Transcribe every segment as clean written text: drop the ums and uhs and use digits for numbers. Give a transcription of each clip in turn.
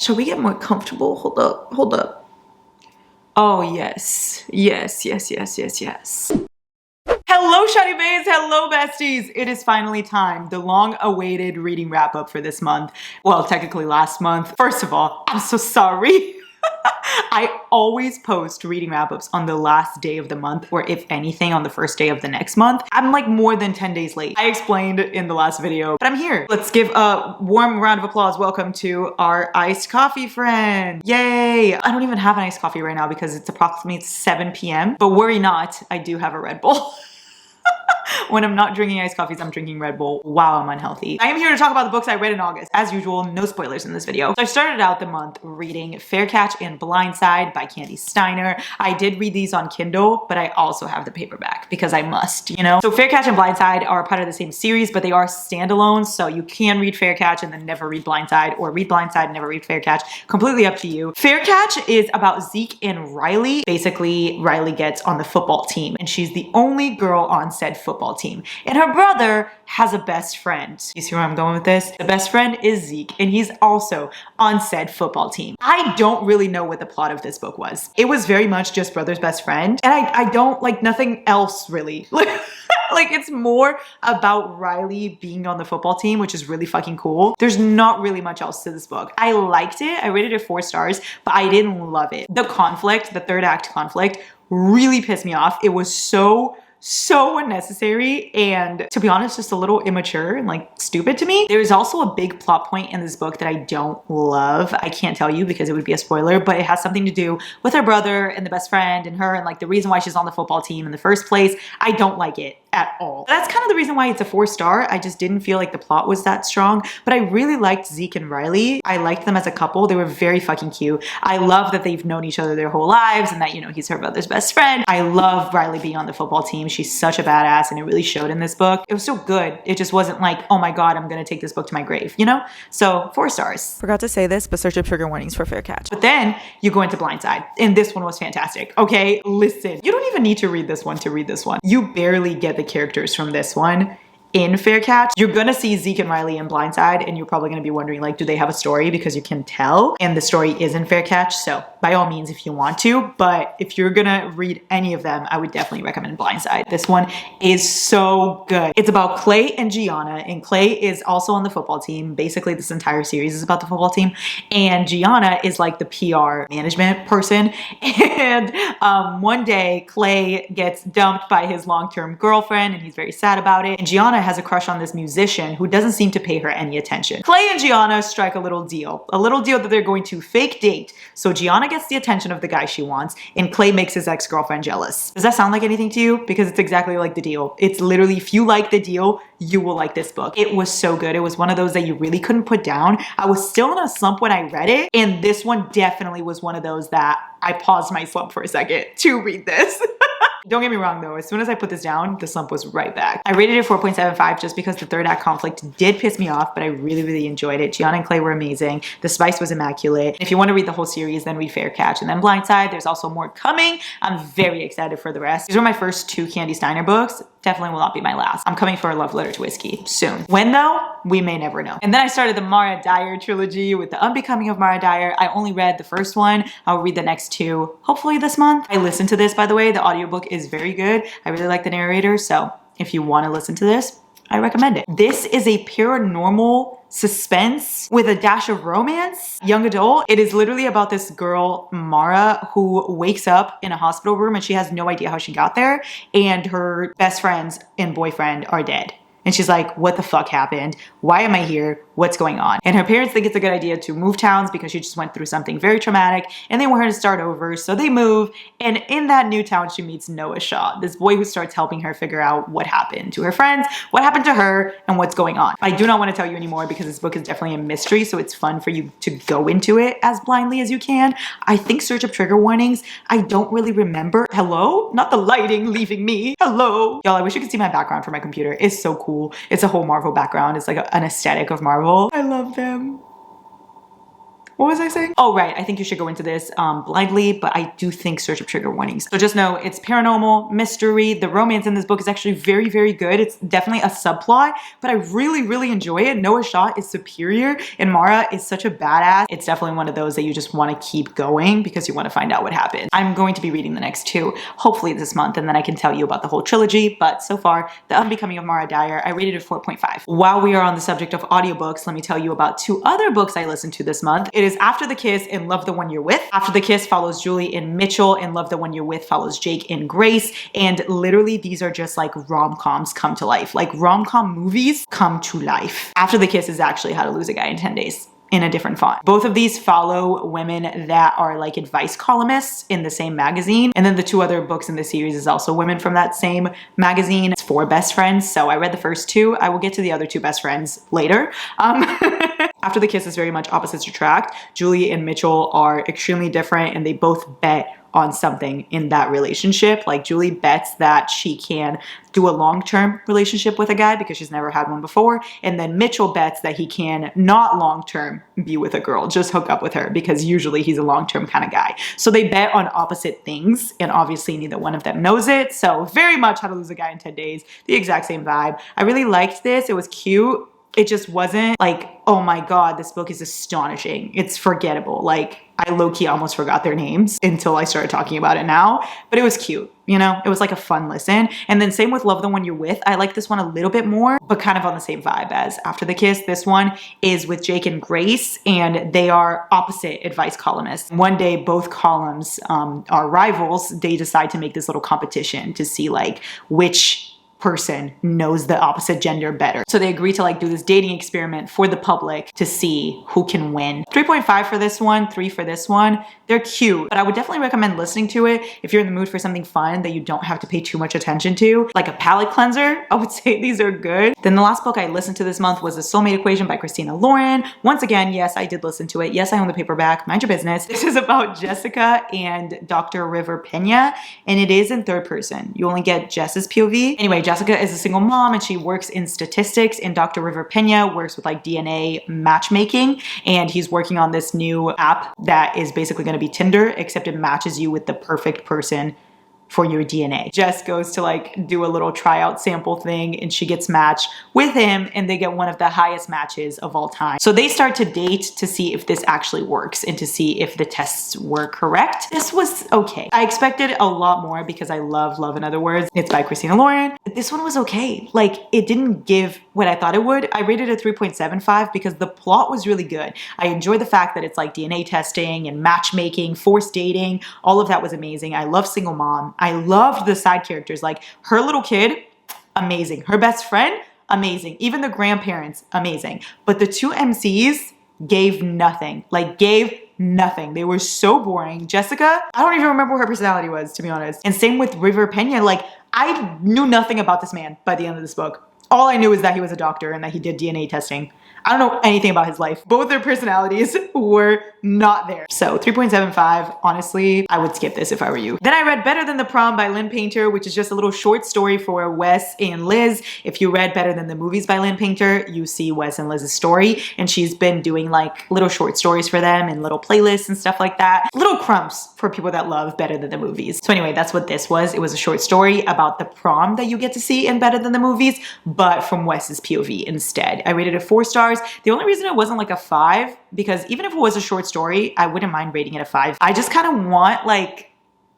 Shall we get more comfortable? Hold up, hold up. Oh, yes. Yes, yes, yes, yes, yes. Hello, Shiny Bays. Hello, besties. It is finally time. The long-awaited reading wrap-up for this month. Well, technically last month. First of all, I'm so sorry. I always post reading wrap-ups on the last day of the month, or if anything, on the first day of the next month. I'm like more than 10 days late. I explained in the last video, but I'm here. Let's give a warm round of applause. Welcome to our iced coffee friend. Yay! I don't even have an iced coffee right now because it's approximately 7 p.m. But worry not, I do have a Red Bull. When I'm not drinking iced coffees, I'm drinking Red Bull. Wow, I'm unhealthy. I am here to talk about the books I read in August. As usual, no spoilers in this video. So I started out the month reading Fair Catch and Blindside by Candy Steiner. I did read these on Kindle, but I also have the paperback because I must, you know? So Fair Catch and Blindside are part of the same series, but they are standalone. So you can read Fair Catch and then never read Blindside, or read Blindside and never read Fair Catch. Completely up to you. Fair Catch is about Zeke and Riley. Basically, Riley gets on the football team and she's the only girl on said football team. And her brother has a best friend. You see where I'm going with this? The best friend is Zeke, and he's also on said football team. I don't really know what the plot of this book was. It was very much just brother's best friend, and I don't like nothing else really. Like it's more about Riley being on the football team, which is really fucking cool. There's not really much else to this book. I liked it. I rated it 4 stars, but I didn't love it. The conflict, the third act conflict, really pissed me off. It was so unnecessary and, to be honest, just a little immature and like stupid to me. There's also a big plot point in this book that I don't love. I can't tell you because it would be a spoiler, but it has something to do with her brother and the best friend and her and like the reason why she's on the football team in the first place. I don't like it at all. That's kind of the reason why it's a 4 star. I just didn't feel like the plot was that strong, but I really liked Zeke and Riley. I liked them as a couple. They were very fucking cute. I love that they've known each other their whole lives and that, you know, he's her brother's best friend. I love Riley being on the football team. She's such a badass and it really showed in this book. It was so good. It just wasn't like, oh my God, I'm gonna take this book to my grave, you know? So 4 stars. Forgot to say this, but search up trigger warnings for Fair Catch. But then you go into Blindside and this one was fantastic. Okay, listen, you don't even need to read this one to read this one. You barely get the characters from this one in Fair Catch. You're gonna see Zeke and Riley in Blindside and you're probably gonna be wondering like, do they have a story? Because you can tell, and the story is in Fair Catch, so by all means if you want to, but if you're gonna read any of them, I would definitely recommend Blindside. This one is so good. It's about Clay and Gianna, and Clay is also on the football team. Basically this entire series is about the football team, and Gianna is like the PR management person, and one day Clay gets dumped by his long-term girlfriend and he's very sad about it, and Gianna has a crush on this musician who doesn't seem to pay her any attention. Clay and Gianna strike a little deal that they're going to fake date. So Gianna gets the attention of the guy she wants, and Clay makes his ex-girlfriend jealous. Does that sound like anything to you? Because it's exactly like the deal. It's literally, if you like the deal, you will like this book. It was so good. It was one of those that you really couldn't put down. I was still in a slump when I read it, and this one definitely was one of those that I paused my slump for a second to read this. Don't get me wrong though, as soon as I put this down, the slump was right back. I rated it 4.75 just because the third act conflict did piss me off, but I really enjoyed it. Gianna and Clay were amazing. The spice was immaculate. If you want to read the whole series, then read Fair Catch and then Blindside. There's also more coming. I'm very excited for the rest. These were my first 2 Candy Steiner books. Definitely will not be my last. I'm coming for a love letter to whiskey soon. When though? We may never know. And then I started the Mara Dyer trilogy with The Unbecoming of Mara Dyer. I only read the first one. I'll read the next 2 hopefully this month. I listened to this, by the way. The audiobook is very good. I really like the narrator, so if you want to listen to this, I recommend it. This is a paranormal suspense with a dash of romance, young adult. It is literally about this girl, Mara, who wakes up in a hospital room and she has no idea how she got there, and her best friends and boyfriend are dead. And she's like, what the fuck happened? Why am I here? What's going on? And her parents think it's a good idea to move towns because she just went through something very traumatic and they want her to start over. So they move. And in that new town, she meets Noah Shaw, this boy who starts helping her figure out what happened to her friends, what happened to her, and what's going on. I do not want to tell you anymore because this book is definitely a mystery. So it's fun for you to go into it as blindly as you can. I think search up trigger warnings. I don't really remember. Hello? Not the lighting leaving me. Hello? Y'all, I wish you could see my background for my computer. It's so cool. It's a whole Marvel background. It's like an aesthetic of Marvel. I love them. What was I saying? Oh, right. I think you should go into this blindly, but I do think search up trigger warnings. So just know it's paranormal, mystery. The romance in this book is actually very, very good. It's definitely a subplot, but I really, really enjoy it. Noah Shaw is superior and Mara is such a badass. It's definitely one of those that you just want to keep going because you want to find out what happens. I'm going to be reading the next two, hopefully this month, and then I can tell you about the whole trilogy. But so far, The Unbecoming of Mara Dyer, I rated it 4.5. While we are on the subject of audiobooks, let me tell you about two other books I listened to this month. It is After the Kiss and Love the One You're With. After the Kiss follows Julie and Mitchell, and Love the One You're With follows Jake and Grace. And literally these are just like rom-coms come to life. Like rom-com movies come to life. After the Kiss is actually How to Lose a Guy in 10 Days. In a different font. Both of these follow women that are like advice columnists in the same magazine. And then the two other books in the series is also women from that same magazine. It's 4 best friends. So I read the first 2. I will get to the other 2 best friends later. After the Kiss is very much opposites attract. Julie and Mitchell are extremely different and they both bet on something in that relationship. Like Julie bets that she can do a long-term relationship with a guy because she's never had one before. And then Mitchell bets that he can not long-term be with a girl, just hook up with her because usually he's a long-term kind of guy. So they bet on opposite things and obviously neither one of them knows it. So very much How to Lose a Guy in 10 Days, the exact same vibe. I really liked this. It was cute. It just wasn't like, oh my God, this book is astonishing. It's forgettable. Like I low-key almost forgot their names until I started talking about it now, but it was cute. You know, it was like a fun listen. And then same with Love the One You're With. I like this one a little bit more, but kind of on the same vibe as After the Kiss. This one is with Jake and Grace, and they are opposite advice columnists. One day, both columns are rivals. They decide to make this little competition to see like which person knows the opposite gender better. So they agree to like do this dating experiment for the public to see who can win. 3.5 for this one, 3 for this one. They're cute, but I would definitely recommend listening to it if you're in the mood for something fun that you don't have to pay too much attention to. Like a palate cleanser, I would say these are good. Then the last book I listened to this month was The Soulmate Equation by Christina Lauren. Once again, yes, I did listen to it. Yes, I own the paperback. Mind your business. This is about Jessica and Dr. River Pena, and it is in third person. You only get Jess's POV. Anyway, Jessica is a single mom and she works in statistics, and Dr. River Pena works with like DNA matchmaking, and he's working on this new app that is basically going to be Tinder, except it matches you with the perfect person for your DNA. Jess goes to like do a little tryout sample thing and she gets matched with him and they get one of the highest matches of all time. So they start to date to see if this actually works and to see if the tests were correct. This was okay. I expected a lot more because I love Love in Other Words. It's by Christina Lauren. This one was okay. Like it didn't give what I thought it would. I rated it 3.75 because the plot was really good. I enjoy the fact that it's like DNA testing and matchmaking, forced dating. All of that was amazing. I love single mom. I loved the side characters, like her little kid, amazing. Her best friend, amazing. Even the grandparents, amazing. But the 2 MCs gave nothing, like gave nothing. They were so boring. Jessica, I don't even remember what her personality was, to be honest. And same with River Pena. Like I knew nothing about this man by the end of this book. All I knew is that he was a doctor and that he did DNA testing. I don't know anything about his life. Both their personalities were not there. So 3.75, honestly, I would skip this if I were you. Then I read Better Than the Prom by Lynn Painter, which is just a little short story for Wes and Liz. If you read Better Than the Movies by Lynn Painter, you see Wes and Liz's story, and she's been doing like little short stories for them and little playlists and stuff like that. Little crumbs for people that love Better Than the Movies. So anyway, that's what this was. It was a short story about the prom that you get to see in Better Than the Movies, but from Wes's POV instead. I rated it 4 stars. The only reason it wasn't like a 5, because even if it was a short story, I wouldn't mind rating it a 5. I just kind of want like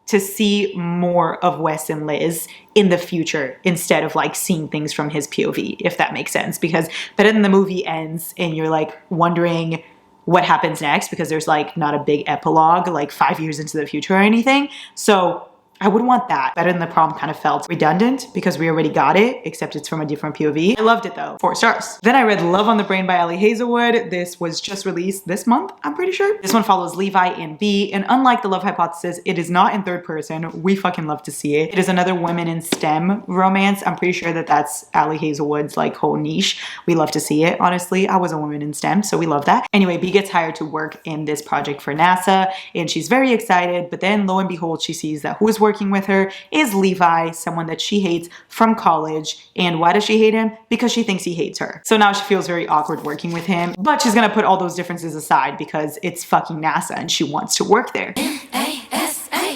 to see more of Wes and Liz in the future instead of like seeing things from his POV, if that makes sense. Because Better Than the Movie ends and you're like wondering what happens next because there's like not a big epilogue like 5 years into the future or anything. So I would want that. Better Than the Prom kind of felt redundant because we already got it, except it's from a different POV. I loved it though, 4 stars. Then I read Love on the Brain by Ali Hazelwood. This was just released this month, I'm pretty sure. This one follows Levi and B, and unlike The Love Hypothesis, it is not in third person. We fucking love to see it. It is another women in STEM romance. I'm pretty sure that that's Ali Hazelwood's like whole niche. We love to see it, honestly. I was a woman in STEM, so we love that. Anyway, B gets hired to work in this project for NASA, and she's very excited, but then lo and behold, she sees that who is working working with her is Levi, someone that she hates from college. And why does she hate him? Because she thinks he hates her. So now she feels very awkward working with him, but she's gonna put all those differences aside because it's fucking NASA and she wants to work there.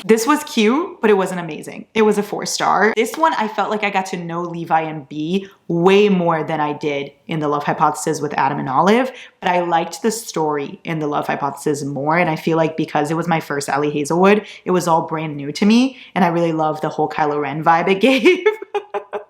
This was cute, but it wasn't amazing. It was a 4-star. This one, I felt like I got to know Levi and B way more than I did in The Love Hypothesis with Adam and Olive, but I liked the story in The Love Hypothesis more, and I feel like because it was my first Allie Hazelwood, it was all brand new to me, and I really loved the whole Kylo Ren vibe it gave.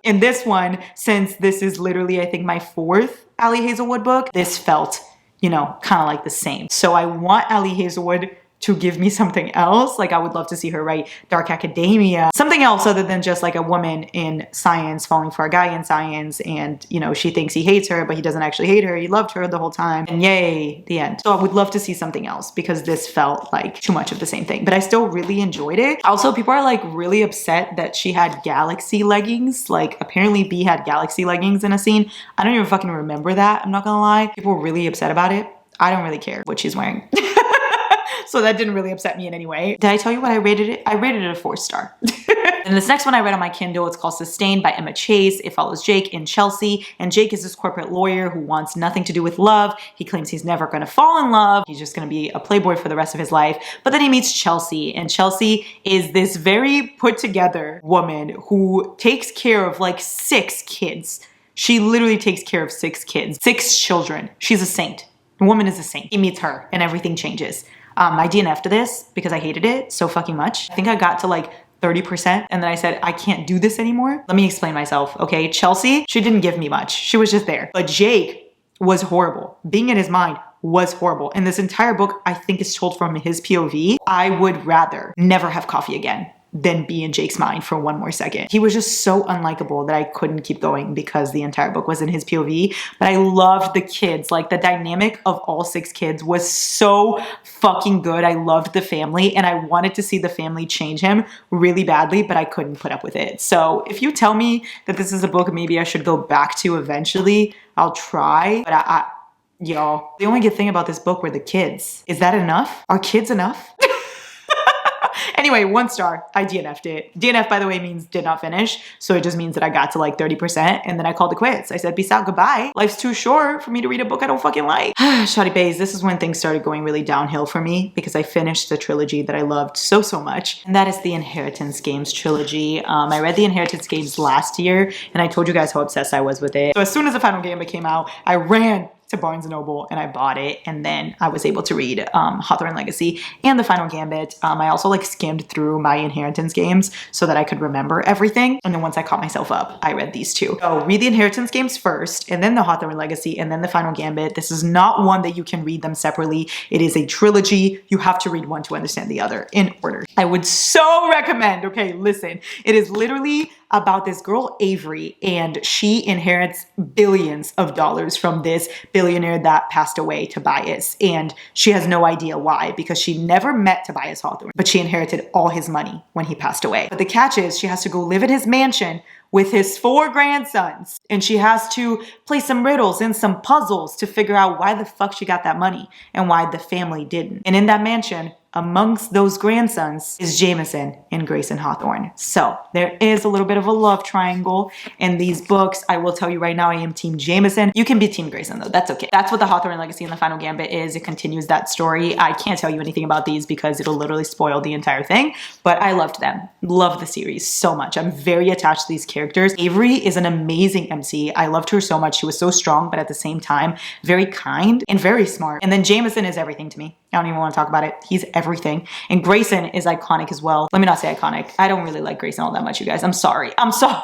In this one, since this is literally, I think, my 4th Allie Hazelwood book, this felt, you know, kind of like the same. So I want Allie Hazelwood to give me something else. Like I would love to see her write Dark Academia, something else other than just like a woman in science falling for a guy in science, and you know, she thinks he hates her, but he doesn't actually hate her. He loved her the whole time, and yay, the end. So I would love to see something else because this felt like too much of the same thing, but I still really enjoyed it. Also, people are like really upset that she had galaxy leggings. Like apparently B had galaxy leggings in a scene. I don't even fucking remember that. I'm not gonna lie. People were really upset about it. I don't really care what she's wearing. So that didn't really upset me in any way. Did I tell you what I rated it? I rated it a 4-star. And this next one I read on my Kindle, it's called Sustained by Emma Chase. It follows Jake in Chelsea, and Jake is this corporate lawyer who wants nothing to do with love. He claims he's never gonna fall in love. He's just gonna be a playboy for the rest of his life. But then he meets Chelsea, and Chelsea is this very put together woman who takes care of like 6 kids. She literally takes care of 6 kids, 6 children. She's a saint. The woman is a saint. He meets her and everything changes. I DNF'd this because I hated it so fucking much. I think I got to like 30% and then I said, I can't do this anymore. Let me explain myself, okay? Chelsea, she didn't give me much. She was just there. But Jake was horrible. Being in his mind was horrible. And this entire book, I think, is told from his POV. I would rather never have coffee again than be in Jake's mind for one more second. He was just so unlikable that I couldn't keep going because the entire book was in his POV. But I loved the kids. Like the dynamic of all 6 kids was so fucking good. I loved the family and I wanted to see the family change him really badly, but I couldn't put up with it. So if you tell me that this is a book maybe I should go back to eventually, I'll try. But y'all, the only good thing about this book were the kids. Is that enough? Are kids enough? Anyway, 1 star. I DNF'd it. DNF, by the way, means did not finish. So it just means that I got to like 30% and then I called it quits. I said, peace out, goodbye. Life's too short for me to read a book I don't fucking like. Shoddy Bays, this is when things started going really downhill for me because I finished the trilogy that I loved so much. And that is the Inheritance Games trilogy. I read the Inheritance Games last year and I told you guys how obsessed I was with it. So as soon as the final Gambit came out, I ran to Barnes & Noble and I bought it, and then I was able to read Hawthorne Legacy and the Final Gambit. I also like skimmed through my Inheritance Games so that I could remember everything, and then once I caught myself up, I read these 2. So read the Inheritance Games first, and then the Hawthorne Legacy, and then the Final Gambit. This is not one that you can read them separately. It is a trilogy. You have to read one to understand the other in order. I would so recommend, okay, listen, it is literally about this girl Avery, and she inherits billions of dollars from this billionaire that passed away, Tobias, and she has no idea why because she never met Tobias Hawthorne, but she inherited all his money when he passed away. But the catch is she has to go live in his mansion with his 4 grandsons, and she has to play some riddles and some puzzles to figure out why the fuck she got that money and why the family didn't. And in that mansion, amongst those grandsons is Jameson and Grayson Hawthorne. So there is a little bit of a love triangle in these books. I will tell you right now, I am Team Jameson. You can be Team Grayson though, that's okay. That's what the Hawthorne Legacy and the Final Gambit is. It continues that story. I can't tell you anything about these because it'll literally spoil the entire thing, but I loved them. Love the series so much. I'm very attached to these characters. Avery is an amazing MC. I loved her so much. She was so strong, but at the same time, very kind and very smart. And then Jameson is everything to me. I don't even want to talk about it. He's everything. And Grayson is iconic as well. Let me not say iconic. I don't really like Grayson all that much, you guys. I'm sorry. I'm sorry.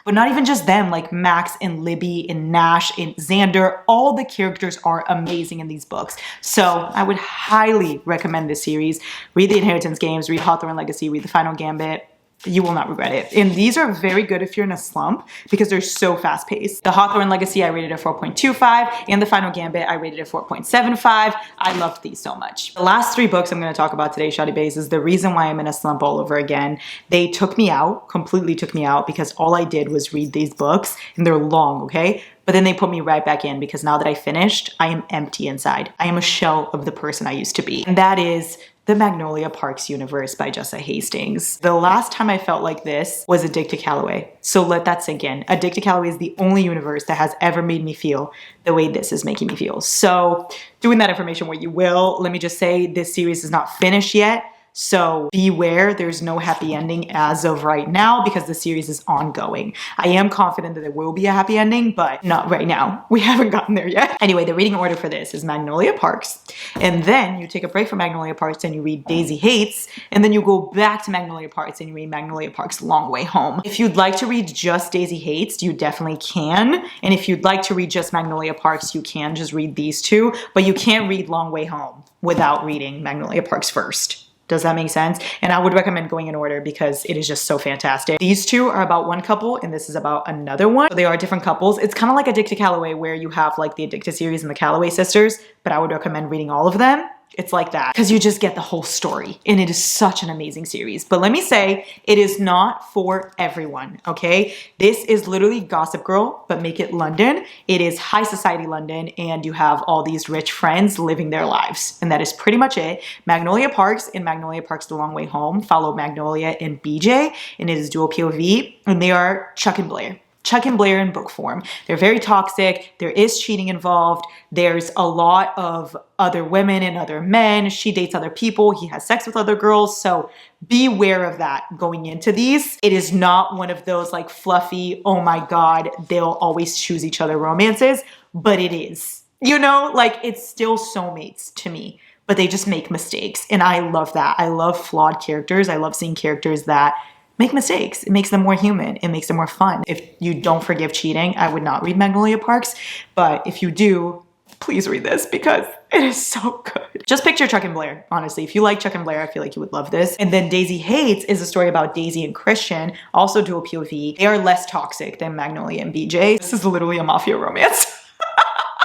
But not even just them, like Max and Libby and Nash and Xander, all the characters are amazing in these books. So I would highly recommend this series. Read the Inheritance Games, read Hawthorne Legacy, read the Final Gambit. You will not regret it. And these are very good if you're in a slump because they're so fast paced. The Hawthorne Legacy, I rated a 4.25, and the Final Gambit, I rated a 4.75. I loved these so much. The last 3 books I'm going to talk about today, Shoddy Bays, is the reason why I'm in a slump all over again. They took me out, completely took me out, because all I did was read these books, and they're long, okay? But then they put me right back in because now that I finished, I am empty inside. I am a shell of the person I used to be. And that is The Magnolia Parks universe by Jessa Hastings. The last time I felt like this was Addicted Calloway. So let that sink in. Addicted Calloway is the only universe that has ever made me feel the way this is making me feel. So doing that information what you will, let me just say this series is not finished yet. So beware, there's no happy ending as of right now because the series is ongoing. I am confident that there will be a happy ending, but not right now. We haven't gotten there yet. Anyway, the reading order for this is Magnolia Parks, and then you take a break from Magnolia Parks and you read Daisy Hates, and then you go back to Magnolia Parks and you read Magnolia Parks Long Way Home. If you'd like to read just Daisy Hates, you definitely can. And if you'd like to read just Magnolia Parks, you can just read these two, but you can't read Long Way Home without reading Magnolia Parks first. Does that make sense? And I would recommend going in order because it is just so fantastic. These two are about one couple and this is about another one. So they are different couples. It's kind of like Addicted Calloway where you have like the Addicted series and the Calloway sisters, but I would recommend reading all of them. It's like that because you just get the whole story and it is such an amazing series. But let me say, it is not for everyone, okay? This is literally Gossip Girl, but make it London. It is high society London and you have all these rich friends living their lives. And that is pretty much it. Magnolia Parks and Magnolia Parks The Long Way Home follow Magnolia and BJ and it is dual POV and they are Chuck and Blair. Chuck and Blair in book form. They're very toxic. There is cheating involved. There's a lot of other women and other men. She dates other people. He has sex with other girls. So beware of that going into these. It is not one of those like fluffy, oh my God, they'll always choose each other romances, but it is. You know, like it's still soulmates to me, but they just make mistakes. And I love that. I love flawed characters. I love seeing characters that make mistakes. It makes them more human. It makes them more fun. If you don't forgive cheating, I would not read Magnolia Parks. But if you do, please read this because it is so good. Just picture Chuck and Blair, honestly. If you like Chuck and Blair, I feel like you would love this. And then Daisy Hates is a story about Daisy and Christian, also dual POV. They are less toxic than Magnolia and BJ. This is literally a mafia romance.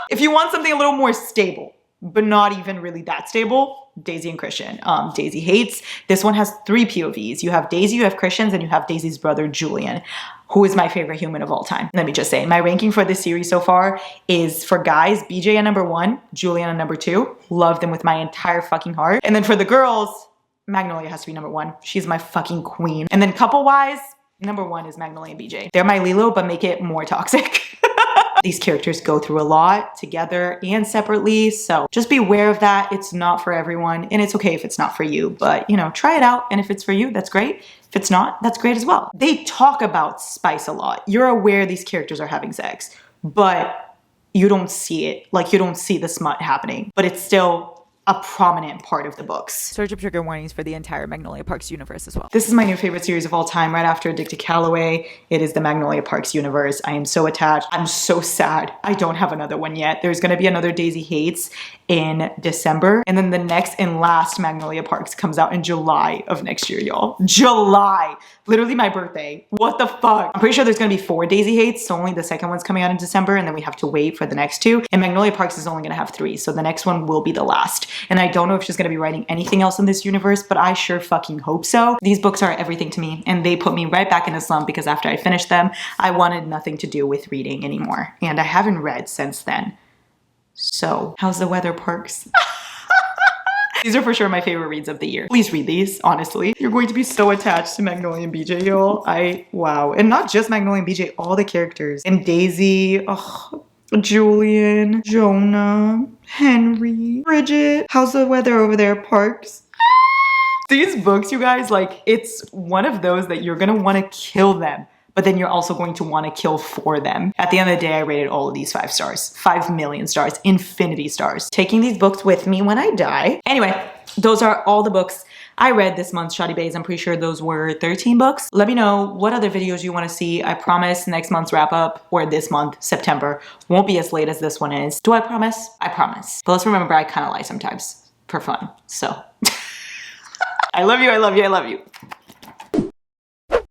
If you want something a little more stable, but not even really that stable, Daisy and Christian. Daisy Hates. This one has 3 POVs. You have Daisy, you have Christian's, and you have Daisy's brother, Julian, who is my favorite human of all time. Let me just say, my ranking for this series so far is for guys, BJ at number 1, Julian at number 2. Love them with my entire fucking heart. And then for the girls, Magnolia has to be number 1. She's my fucking queen. And then couple-wise, number 1 is Magnolia and BJ. They're my Lilo, but make it more toxic. These characters go through a lot together and separately, so just be aware of that. It's not for everyone, and it's okay if it's not for you, but you know, try it out, and if it's for you, that's great. If it's not, that's great as well. They talk about spice a lot. You're aware these characters are having sex, but you don't see it. Like, you don't see the smut happening, but it's still a prominent part of the books. Search up trigger warnings for the entire Magnolia Parks universe as well. This is my new favorite series of all time, right after Addicted Calloway. It is the Magnolia Parks universe. I am so attached. I'm so sad I don't have another one yet. There's gonna be another Daisy Hates in December, and then the next and last Magnolia Parks comes out in July of next year, y'all. July! Literally my birthday. What the fuck? I'm pretty sure there's gonna be 4 Daisy Hates, so only the second one's coming out in December, and then we have to wait for the next 2. And Magnolia Parks is only gonna have 3, so the next one will be the last. And I don't know if she's gonna be writing anything else in this universe, but I sure fucking hope so. These books are everything to me, and they put me right back in a slump because after I finished them, I wanted nothing to do with reading anymore. And I haven't read since then. So, how's the weather, Parks? These are for sure my favorite reads of the year. Please read these, honestly. You're going to be so attached to Magnolia and BJ, y'all. Wow. And not just Magnolia and BJ, all the characters. And Daisy, oh, Julian, Jonah, Henry, Bridget. How's the weather over there, Parks? These books, you guys, like, it's one of those that you're gonna wanna kill them, but then you're also going to want to kill for them. At the end of the day, I rated all of these 5 stars. 5 million stars. Infinity stars. Taking these books with me when I die. Anyway, those are all the books I read this month, Shoddy Bays. I'm pretty sure those were 13 books. Let me know what other videos you want to see. I promise next month's wrap up, or this month, September, won't be as late as this one is. Do I promise? I promise. But let's remember, I kind of lie sometimes for fun. So, I love you, I love you, I love you.